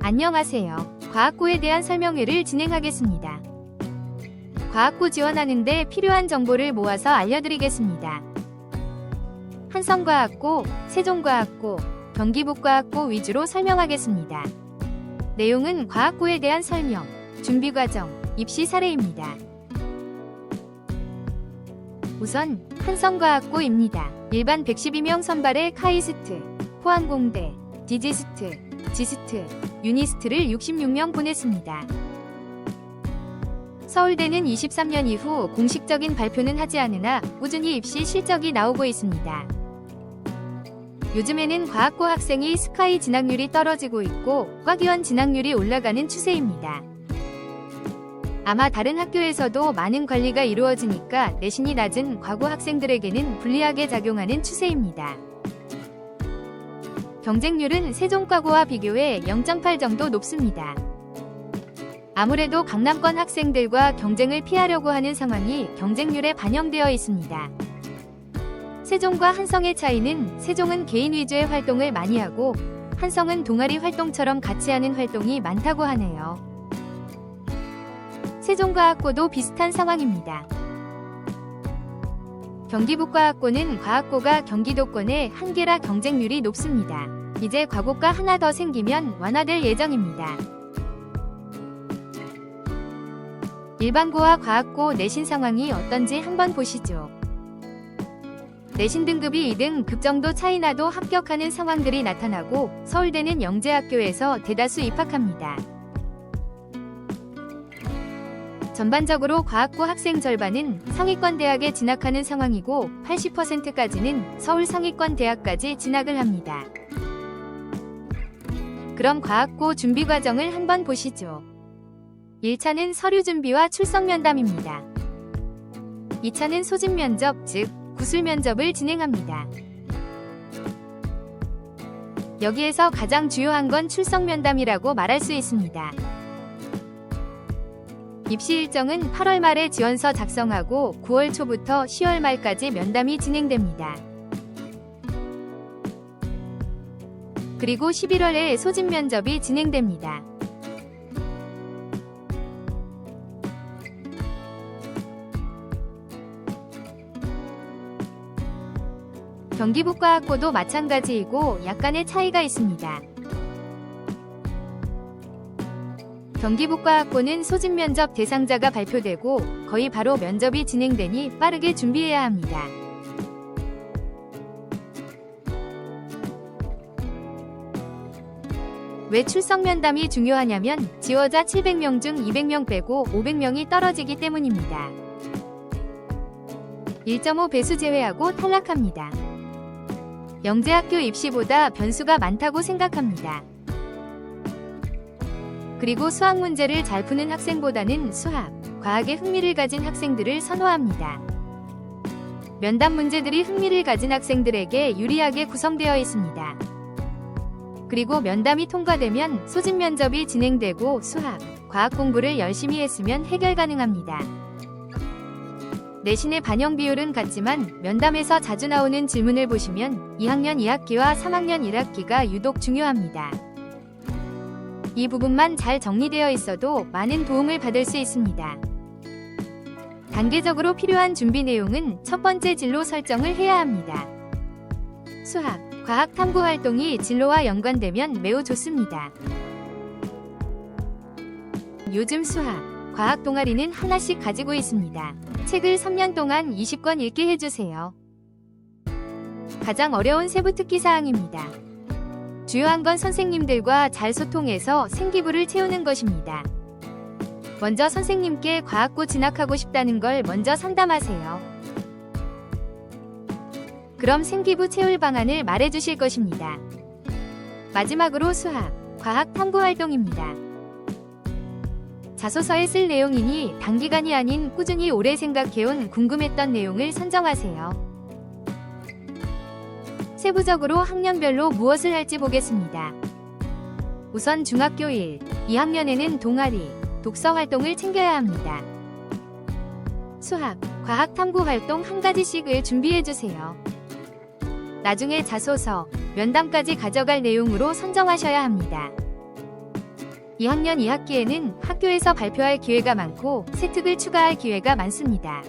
안녕하세요. 과학고에 대한 설명회를 진행하겠습니다. 과학고 지원하는데 필요한 정보를 모아서 알려드리겠습니다. 한성과학고, 세종과학고, 경기북과학고 위주로 설명하겠습니다. 내용은 과학고에 대한 설명, 준비과정, 입시 사례입니다. 우선 한성과학고입니다. 일반 112명 선발의 카이스트, 포항공대, 디지스트, 지스트, 유니스트를 66명 보냈습니다. 서울대는 23년 이후 공식적인 발표는 하지 않으나 꾸준히 입시 실적이 나오고 있습니다. 요즘에는 과학고 학생이 스카이 진학률이 떨어지고 있고 과기원 진학률이 올라가는 추세입니다. 아마 다른 학교에서도 많은 관리가 이루어지니까 내신이 낮은 과고 학생들에게는 불리하게 작용하는 추세입니다. 경쟁률은 세종과고와 비교해 0.8 정도 높습니다. 아무래도 강남권 학생들과 경쟁을 피하려고 하는 상황이 경쟁률에 반영되어 있습니다. 세종과 한성의 차이는 세종은 개인 위주의 활동을 많이 하고 한성은 동아리 활동처럼 같이 하는 활동이 많다고 하네요. 세종과학고도 비슷한 상황입니다. 경기북과학고는 과학고가 경기도권의 한 개라 경쟁률이 높습니다. 이제 과고가 하나 더 생기면 완화될 예정입니다. 일반고와 과학고 내신 상황이 어떤지 한번 보시죠. 내신 등급이 2등급 정도 차이 나도 합격하는 상황들이 나타나고 서울대는 영재학교에서 대다수 입학합니다. 전반적으로 과학고 학생 절반은 상위권 대학에 진학하는 상황이고 80%까지는 서울 상위권 대학까지 진학을 합니다. 그럼 과학고 준비 과정을 한번 보시죠. 1차는 서류 준비와 출석 면담입니다. 2차는 소집 면접, 즉 구술 면접을 진행합니다. 여기에서 가장 주요한 건 출석 면담이라고 말할 수 있습니다. 입시 일정은 8월 말에 지원서 작성하고 9월 초부터 10월 말까지 면담이 진행됩니다. 그리고 11월에 소집 면접이 진행됩니다. 경기북과학고도 마찬가지이고 약간의 차이가 있습니다. 경기북과학고는 소집 면접 대상자가 발표되고 거의 바로 면접이 진행되니 빠르게 준비해야 합니다. 왜 출석 면담이 중요하냐면 지원자 700명 중 200명 빼고 500명이 떨어지기 때문입니다. 1.5 배수 제외하고 탈락합니다. 영재학교 입시보다 변수가 많다고 생각합니다. 그리고 수학 문제를 잘 푸는 학생보다는 수학, 과학에 흥미를 가진 학생들을 선호합니다. 면담 문제들이 흥미를 가진 학생들에게 유리하게 구성되어 있습니다. 그리고 면담이 통과되면 소집 면접이 진행되고 수학, 과학 공부를 열심히 했으면 해결 가능합니다. 내신의 반영 비율은 같지만 면담에서 자주 나오는 질문을 보시면 2학년 2학기와 3학년 1학기가 유독 중요합니다. 이 부분만 잘 정리되어 있어도 많은 도움을 받을 수 있습니다. 단계적으로 필요한 준비 내용은 첫 번째 진로 설정을 해야 합니다. 수학, 과학 탐구 활동이 진로와 연관되면 매우 좋습니다. 요즘 수학, 과학 동아리는 하나씩 가지고 있습니다. 책을 3년 동안 20권 읽게 해주세요. 가장 어려운 세부 특기 사항입니다. 주요한 건 선생님들과 잘 소통해서 생기부를 채우는 것입니다. 먼저 선생님께 과학고 진학하고 싶다는 걸 먼저 상담하세요. 그럼 생기부 채울 방안을 말해주실 것입니다. 마지막으로 수학, 과학 탐구 활동입니다. 자소서에 쓸 내용이니 단기간이 아닌 꾸준히 오래 생각해온 궁금했던 내용을 선정하세요. 세부적으로 학년별로 무엇을 할지 보겠습니다. 우선 중학교 1, 2학년에는 동아리, 독서 활동을 챙겨야 합니다. 수학, 과학 탐구 활동 한 가지씩을 준비해주세요. 나중에 자소서, 면담까지 가져갈 내용으로 선정하셔야 합니다. 2학년 2학기에는 학교에서 발표할 기회가 많고 세특을 추가할 기회가 많습니다.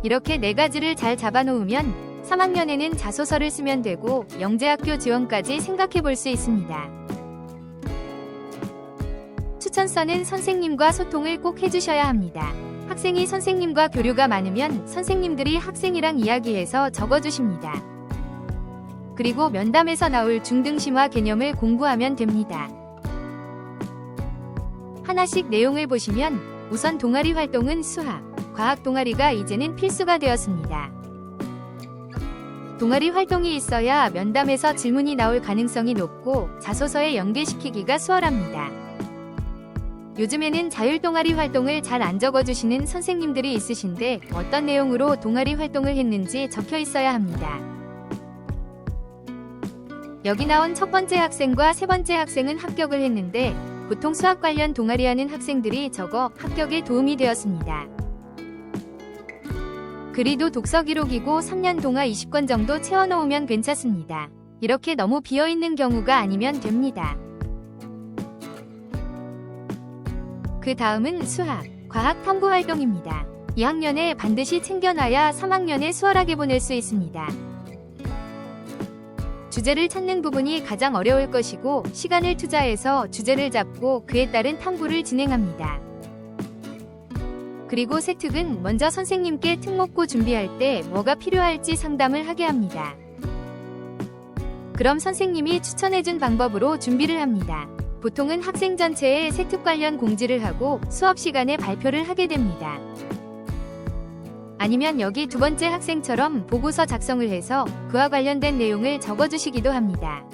이렇게 4가지를 잘 잡아놓으면 3학년에는 자소서를 쓰면 되고 영재학교 지원까지 생각해 볼 수 있습니다. 추천서는 선생님과 소통을 꼭 해주셔야 합니다. 학생이 선생님과 교류가 많으면 선생님들이 학생이랑 이야기해서 적어주십니다. 그리고 면담에서 나올 중등심화 개념을 공부하면 됩니다. 하나씩 내용을 보시면 우선 동아리 활동은 수학, 과학 동아리가 이제는 필수가 되었습니다. 동아리 활동이 있어야 면담에서 질문이 나올 가능성이 높고 자소서에 연계시키기가 수월합니다. 요즘에는 자율 동아리 활동을 잘 안 적어주시는 선생님들이 있으신데 어떤 내용으로 동아리 활동을 했는지 적혀 있어야 합니다. 여기 나온 첫 번째 학생과 세 번째 학생은 합격을 했는데 보통 수학 관련 동아리 하는 학생들이 적어 합격에 도움이 되었습니다. 그리도 독서 기록이고 3년 동안 20권 정도 채워놓으면 괜찮습니다. 이렇게 너무 비어있는 경우가 아니면 됩니다. 그 다음은 수학, 과학 탐구 활동입니다. 2학년에 반드시 챙겨놔야 3학년에 수월하게 보낼 수 있습니다. 주제를 찾는 부분이 가장 어려울 것이고 시간을 투자해서 주제를 잡고 그에 따른 탐구를 진행합니다. 그리고 세특은 먼저 선생님께 특목고 준비할 때 뭐가 필요할지 상담을 하게 합니다. 그럼 선생님이 추천해준 방법으로 준비를 합니다. 보통은 학생 전체에 세특 관련 공지를 하고 수업 시간에 발표를 하게 됩니다. 아니면 여기 두 번째 학생처럼 보고서 작성을 해서 그와 관련된 내용을 적어주시기도 합니다.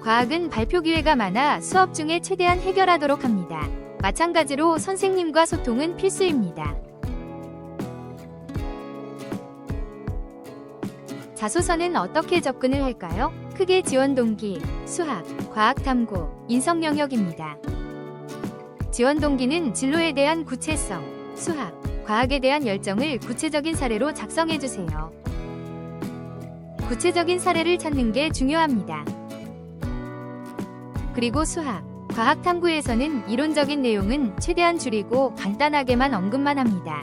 과학은 발표 기회가 많아 수업 중에 최대한 해결하도록 합니다. 마찬가지로 선생님과 소통은 필수입니다. 자소서는 어떻게 접근을 할까요? 크게 지원 동기, 수학, 과학 탐구, 인성 영역입니다. 지원 동기는 진로에 대한 구체성, 수학, 과학에 대한 열정을 구체적인 사례로 작성해주세요. 구체적인 사례를 찾는 게 중요합니다. 그리고 수학, 과학 탐구에서는 이론적인 내용은 최대한 줄이고 간단하게만 언급만 합니다.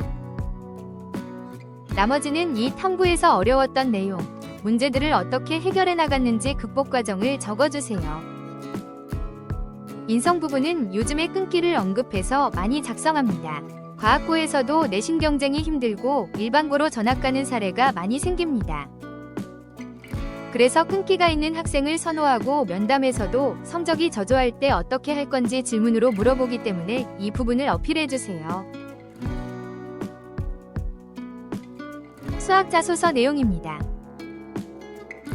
나머지는 이 탐구에서 어려웠던 내용, 문제들을 어떻게 해결해 나갔는지 극복 과정을 적어주세요. 인성 부분은 요즘의 끈기를 언급해서 많이 작성합니다. 과학고에서도 내신 경쟁이 힘들고 일반고로 전학 가는 사례가 많이 생깁니다. 그래서 끈기가 있는 학생을 선호하고 면담에서도 성적이 저조할 때 어떻게 할 건지 질문으로 물어보기 때문에 이 부분을 어필해주세요. 수학 자소서 내용입니다.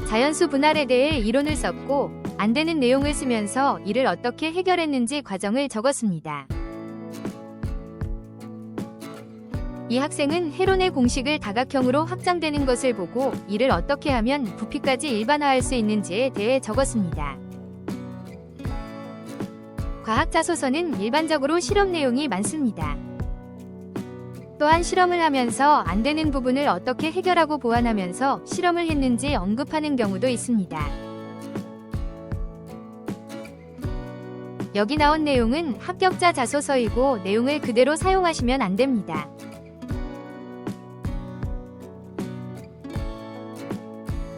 자연수 분할에 대해 이론을 썼고 안 되는 내용을 쓰면서 이를 어떻게 해결했는지 과정을 적었습니다. 이 학생은 헤론의 공식을 다각형으로 확장되는 것을 보고 이를 어떻게 하면 부피까지 일반화할 수 있는지에 대해 적었습니다. 과학 자소서는 일반적으로 실험 내용이 많습니다. 또한 실험을 하면서 안 되는 부분을 어떻게 해결하고 보완하면서 실험을 했는지 언급하는 경우도 있습니다. 여기 나온 내용은 합격자 자소서이고 내용을 그대로 사용하시면 안 됩니다.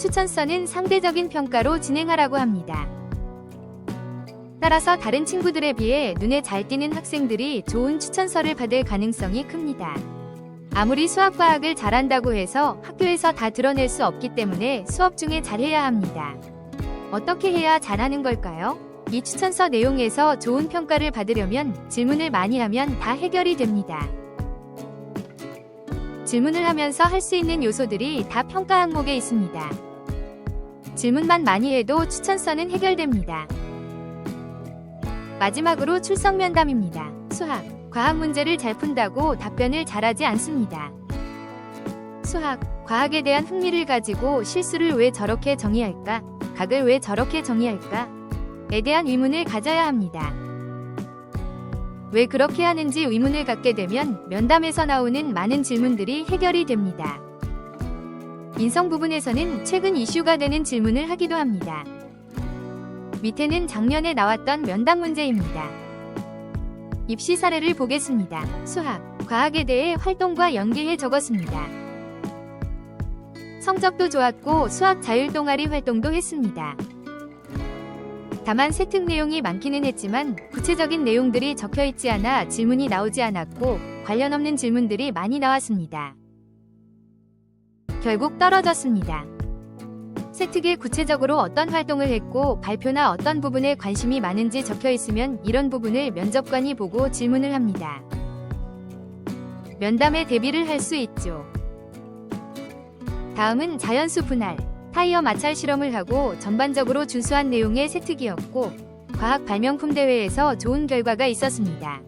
추천서는 상대적인 평가로 진행하라고 합니다. 따라서 다른 친구들에 비해 눈에 잘 띄는 학생들이 좋은 추천서를 받을 가능성이 큽니다. 아무리 수학과학을 잘한다고 해서 학교에서 다 드러낼 수 없기 때문에 수업 중에 잘해야 합니다. 어떻게 해야 잘하는 걸까요? 이 추천서 내용에서 좋은 평가를 받으려면 질문을 많이 하면 다 해결이 됩니다. 질문을 하면서 할 수 있는 요소들이 다 평가 항목에 있습니다. 질문만 많이 해도 추천서는 해결됩니다. 마지막으로 출석 면담입니다. 수학, 과학 문제를 잘 푼다고 답변을 잘하지 않습니다. 수학, 과학에 대한 흥미를 가지고 실수를 왜 저렇게 정의할까? 각을 왜 저렇게 정의할까? 에 대한 의문을 가져야 합니다. 왜 그렇게 하는지 의문을 갖게 되면 면담에서 나오는 많은 질문들이 해결이 됩니다. 인성 부분에서는 최근 이슈가 되는 질문을 하기도 합니다. 밑에는 작년에 나왔던 면담 문제입니다. 입시 사례를 보겠습니다. 수학, 과학에 대해 활동과 연계해 적었습니다. 성적도 좋았고 수학 자율 동아리 활동도 했습니다. 다만 세특 내용이 많기는 했지만 구체적인 내용들이 적혀있지 않아 질문이 나오지 않았고 관련 없는 질문들이 많이 나왔습니다. 결국 떨어졌습니다. 세특에 구체적으로 어떤 활동을 했고 발표나 어떤 부분에 관심이 많은지 적혀있으면 이런 부분을 면접관이 보고 질문을 합니다. 면담에 대비를 할 수 있죠. 다음은 자연수 분할, 타이어 마찰 실험을 하고 전반적으로 준수한 내용의 세특이었고 과학 발명품 대회에서 좋은 결과가 있었습니다.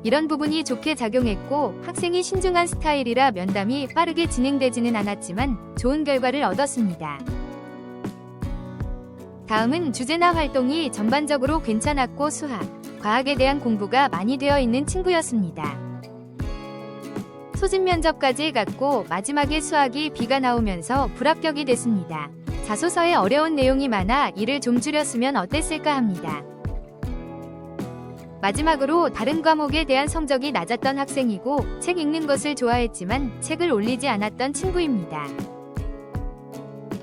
이런 부분이 좋게 작용했고 학생이 신중한 스타일이라 면담이 빠르게 진행되지는 않았지만 좋은 결과를 얻었습니다. 다음은 주제나 활동이 전반적으로 괜찮았고 수학, 과학에 대한 공부가 많이 되어 있는 친구였습니다. 소집 면접까지 갔고 마지막에 수학이 B가 나오면서 불합격이 됐습니다. 자소서에 어려운 내용이 많아 이를 좀 줄였으면 어땠을까 합니다. 마지막으로 다른 과목에 대한 성적이 낮았던 학생이고 책 읽는 것을 좋아했지만 책을 올리지 않았던 친구입니다.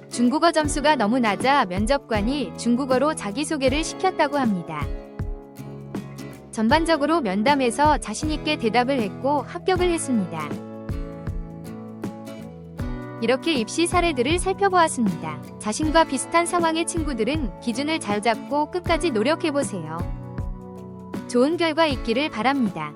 중국어 점수가 너무 낮아 면접관이 중국어로 자기소개를 시켰다고 합니다. 전반적으로 면담에서 자신있게 대답을 했고 합격을 했습니다. 이렇게 입시 사례들을 살펴보았습니다. 자신과 비슷한 상황의 친구들은 기준을 잘 잡고 끝까지 노력해보세요. 좋은 결과 있기를 바랍니다.